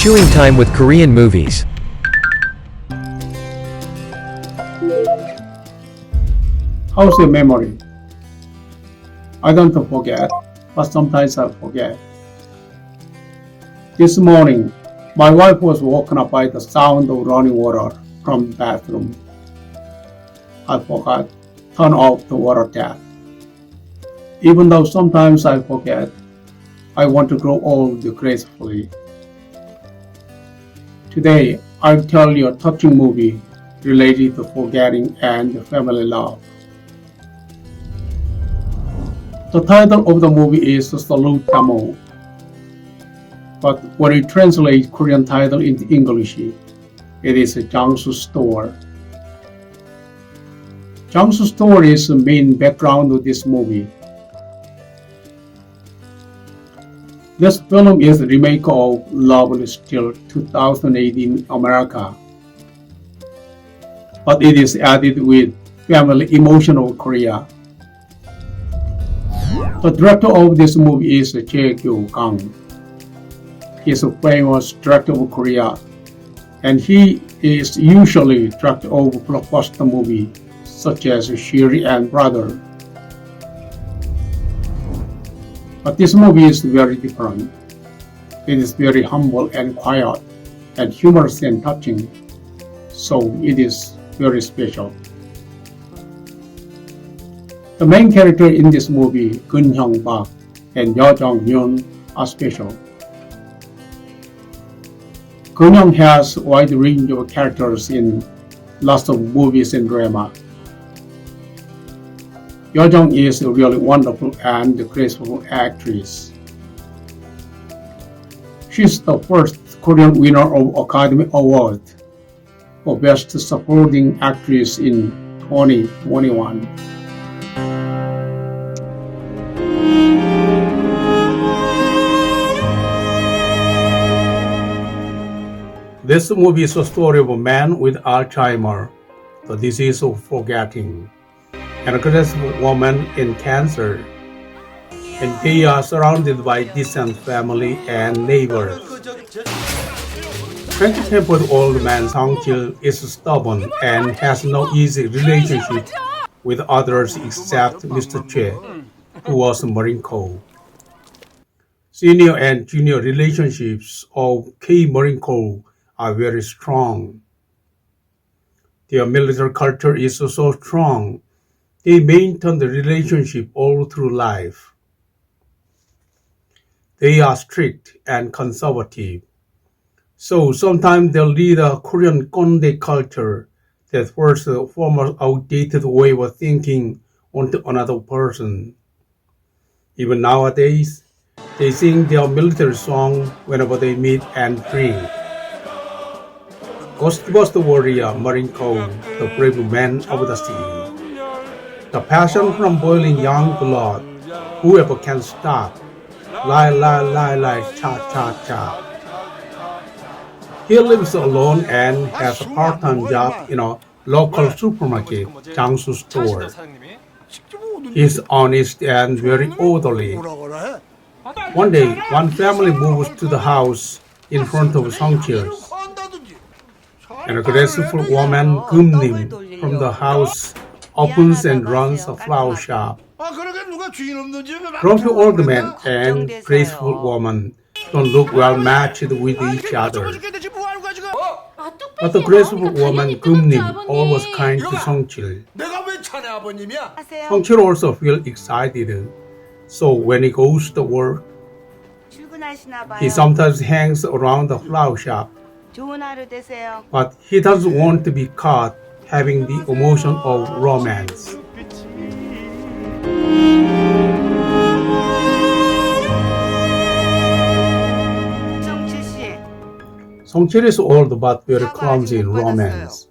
Chewing time with Korean movies. How's your memory? I don't forget, but sometimes I forget. This morning, my wife was woken up by the sound of running water from the bathroom. I forgot to turn off the water tap. Even though sometimes I forget, I want to grow old gracefully. Today, I'll tell you a touching movie related to forgetting and family love. The title of the movie is Surrogate Womb, but when you translate Korean title into English, it is 장수's Story. 장su's story is the main background of this movie. This film is a remake of Love is Still 2008 in America, but it is added with family emotion of Korea. The director of this movie is Gwanghae. He is a famous director of Korea, and he is usually director of blockbuster movies such as Shiri and Brother. But this movie is very different. It is very humble and quiet, and humorous and touching, so it is very special. The main character in this movie, Geun-hyung Park and Yeo Jung-myun, are special. Geun-hyung has a wide range of characters in lots of movies and drama. Yeo Jung is a really wonderful and graceful actress. She's the first Korean winner of Academy Award for Best Supporting Actress in 2021. This movie is a story of a man with Alzheimer's, the disease of forgetting, and a graceful woman in cancer, and they are surrounded by distant family and neighbors. 20-tempered-old man Song-jil is stubborn and has no easy relationship with others except Mr. Choi, who was a Marine Corps. Senior and junior relationships of K-Marine Corps are very strong. Their military culture is so strong, they maintain the relationship all through life. They are strict and conservative, so sometimes they'll lead a Korean Gwanghae culture that forces a former outdated way of thinking onto another person. Even nowadays, they sing their military song whenever they meet and drink. Ghostbuster warrior Marine Corps, the brave man of the sea. The passion from boiling young blood, whoever can stop. Lie, lie, lie, lie, cha, cha, cha. He lives alone and has a part-time job in a local supermarket, 장수's store. He is honest and very orderly. One day, one family moves to the house in front of Song-jil's. And a graceful woman, Geum-nim, from the house opens and runs a flower shop. Grumpy old man and graceful woman don't look well matched with each other. But the graceful woman, Geum-nim, always kind to Song-jil. Song-jil also feels excited, so when he goes to work, he sometimes hangs around the flower shop. But he doesn't want to be caught having the emotion of romance. Song-jil is old but very clumsy in romance.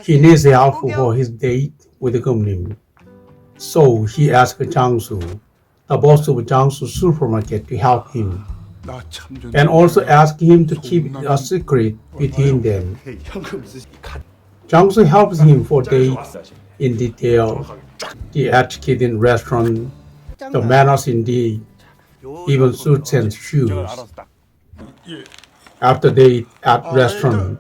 He needs help for his date with Geum-nim. So he asks Jang-soo, the boss of Jang-soo supermarket, to help him. And also ask him to keep a secret between them. Jang-soo helps him for dates in detail, the etiquette in restaurant, the manners in the even suits and shoes. After they eat at restaurant,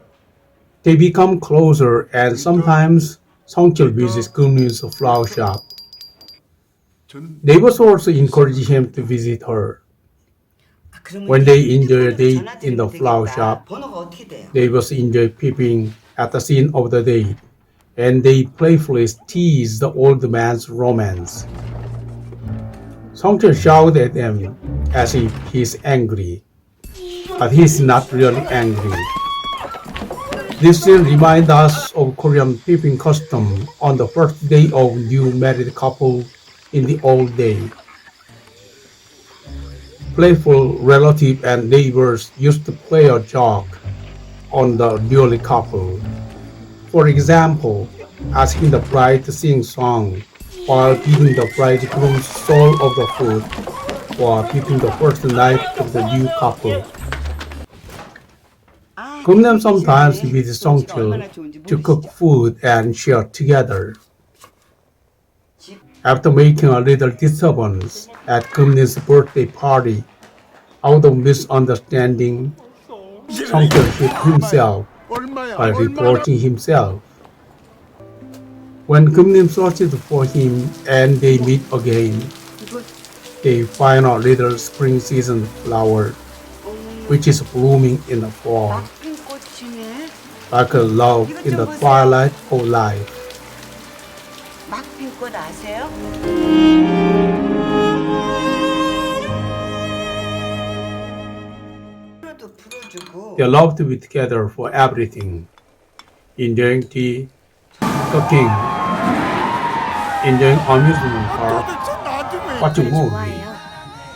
they become closer and sometimes 성철 visits Kumnin's flower shop. Neighbors also encourage him to visit her. When they enjoy a date in the flower shop, neighbors enjoy peeping at the scene of the date, and they playfully tease the old man's romance. 성철 shouts at them as if he's angry, but he's not really angry. This scene reminds us of Korean peeping custom on the first day of new married couple in the old days. Playful relatives and neighbors used to play a joke on the newly couple. For example, asking the bride to sing song while giving the bridegroom's soul of the food or peeping the first night of the new couple. Kumnim sometimes visits 성철 to cook food and share together. After making a little disturbance at Kumnin's birthday party, out of misunderstanding, 성철 hit himself by reproaching himself. When Kumnim searches for him and they meet again, they find a little spring season flower, which is blooming in the fall, like a love in the twilight of life. 막필꽃 아세요? They love to be together for everything, enjoying tea, cooking, enjoying amusement park, watching movie.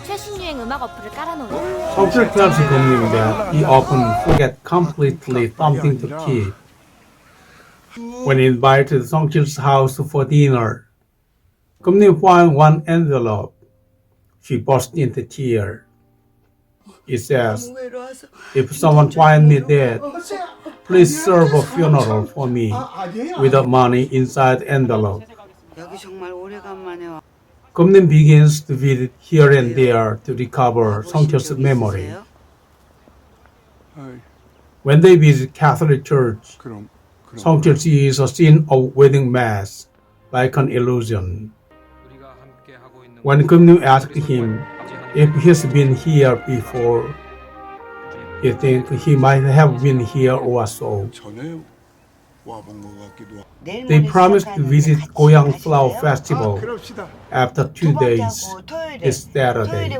최신 유행 음악 어플을 깔아놓은 성철 tells Kumnim that he often forgets completely something to keep. When invited to 성철's house for dinner, Kumnim finds one envelope. She bursts into tears. It says, "If someone finds me dead, please serve a funeral for me with the money inside the envelope." 여기 정말 오래간만에 와. Kumnim begins to visit here and there to recover 성철's memory. When they visit Catholic Church, 성철 sees a scene of wedding mass like an illusion. When Kumnim asks him if he's been here before, he thinks he might have been here also. They promised to visit 고향 Flower Festival after 2 days this Saturday.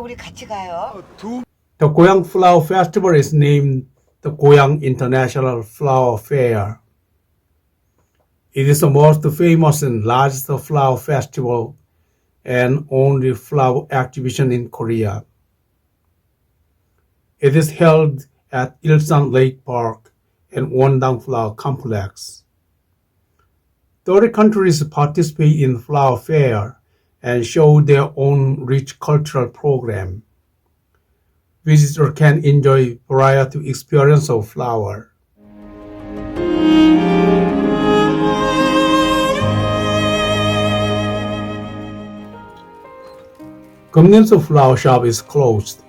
The 고향 Flower Festival is named the 고향 International Flower Fair. It is the most famous and largest flower festival and only flower exhibition in Korea. It is held at Ilsan Lake Park and Wondang Flower Complex. 30 countries participate in the flower fair and show their own rich cultural program. Visitors can enjoy variety of experience of flower. Kumnin's flower shop is closed.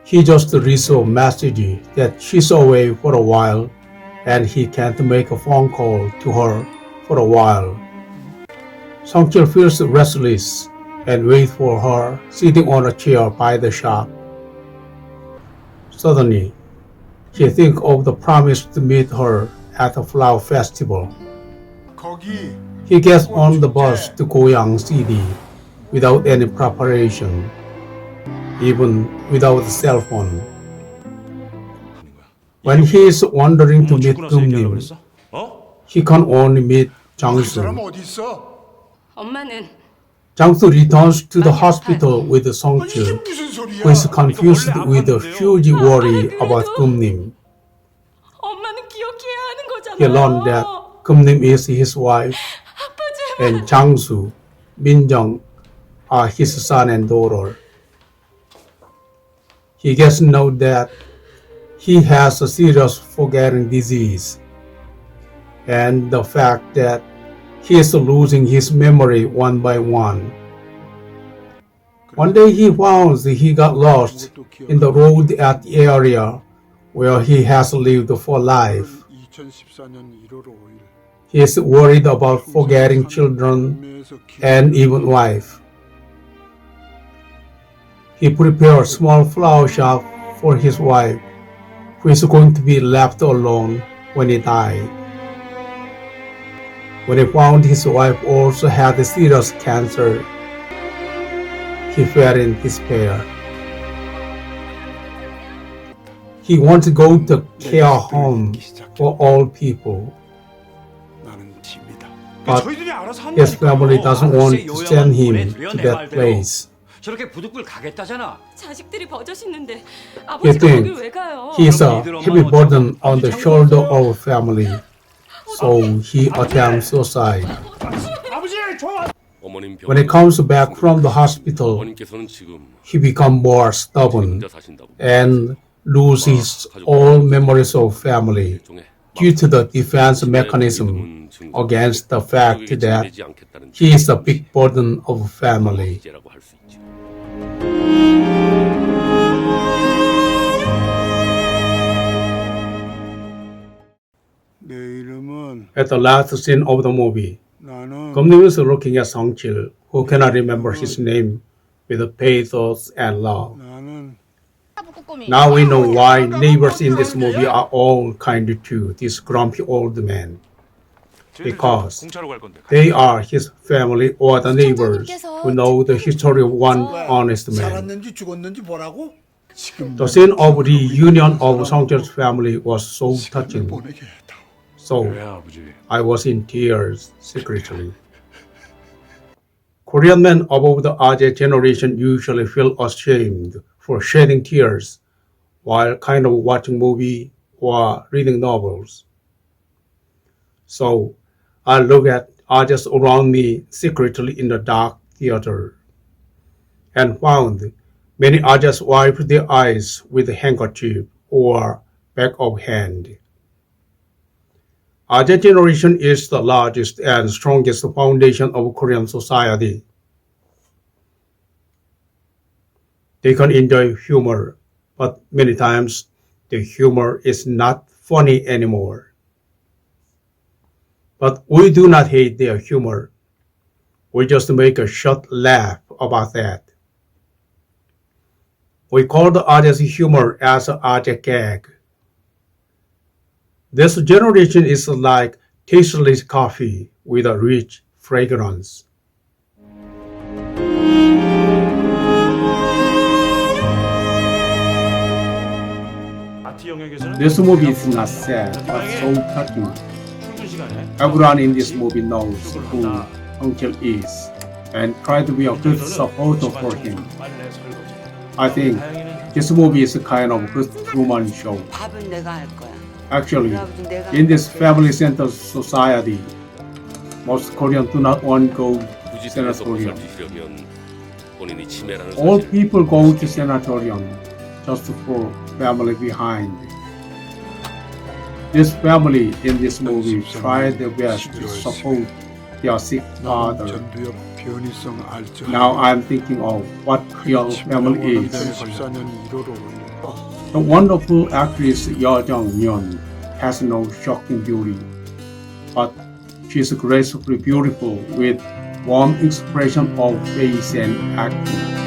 He just received a message that she's away for a while and he can't make a phone call to her for a while. 성철 feels restless and waits for her sitting on a chair by the shop. Suddenly, he thinks of the promise to meet her at the flower festival. He gets on the bus to 고향 City without any preparation, even without a cell phone. When he is wandering to meet Kumnim, he can only meet 장수. 엄마는 장수 returns to the hospital with 성철, who is confused with a huge worry about Kumnim. 엄마는 기억해야 하는 거잖아요. He learned that Kumnim is his wife and 장수, 민정 are his son and daughter. He gets to know that he has a serious forgetting disease and the fact that he is losing his memory one by one. One day he found he got lost in the road at the area where he has lived for life. 2014년 1월 5일 He is worried about forgetting children and even wife. He prepared a small flower shop for his wife, who is going to be left alone when he died. When he found his wife also had serious cancer, he fell in despair. He wants to go to care home for all people, 나는 집니다. but 저희들이 알아서 한 his 거니까요. family doesn't want to 알아서 send him 요양원 to 보내드려, 내 that 말대로. place. 저렇게 부득불 가겠다잖아. 자식들이 버젓있는데 He 아버지가 거길 thinks 왜 가요? he is a heavy burden on the shoulder of family, so he attempts suicide. 아버지, 저 When he comes back from the hospital, 어머님께서는 지금 he becomes more stubborn 혼자 사신다고. and loses all memories of family due to the defense mechanism against the fact that he is a big burden of family. 라고 할 수 있지. 내 이름은 At the last scene of the movie, 나는 Gumnim is looking at Song-chil, who cannot remember his name, with pathos and love. 나는 Now we know why neighbors in this movie are all kind to this grumpy old man. Because 공차로 갈 건데. they are his family or the neighbors who know the history of one honest man. 살았는지 죽었는지 뭐라고? 지금 The scene of reunion of Song-chil's family was so touching. 보내게 했다. So 아버지. I was in tears secretly. Korean men above the Aje generation usually feel ashamed for shedding tears while kind of watching movie or reading novels. So I look at Ajes around me secretly in the dark theater and found many Ajes wipe their eyes with a handkerchief or back of hand. Aje generation is the largest and strongest foundation of Korean society. They can enjoy humor, but many times the humor is not funny anymore. But we do not hate their humor. We just make a short laugh about that. We call the Aje's humor as an Aje gag. This generation is like tasteless coffee with a rich fragrance. 아트 영역에서는 This movie is not sad, but so touching. 출근 시간에 Everyone in this movie knows who Uncle is and try to be a good supporter for him. 빨래 설거지. I think this movie is a kind of good Truman show. 밥은 내가 할 거야. Actually, 우리 아버지 내가 in this family-centered society, most Koreans do not want to go 굳이 to 살아서 sanatorium. 살피시려면 본인이 치매라는 All 사실. people go to sanatorium just for family behind. This family in this movie tried their best to support their sick father. 전두엽 변이성 알츠하이머. Now I'm thinking of what real family is. 2014년 1월 5일 The wonderful actress Yeo Jung-yeon has no shocking beauty, but she is gracefully beautiful with warm expression of face and acting.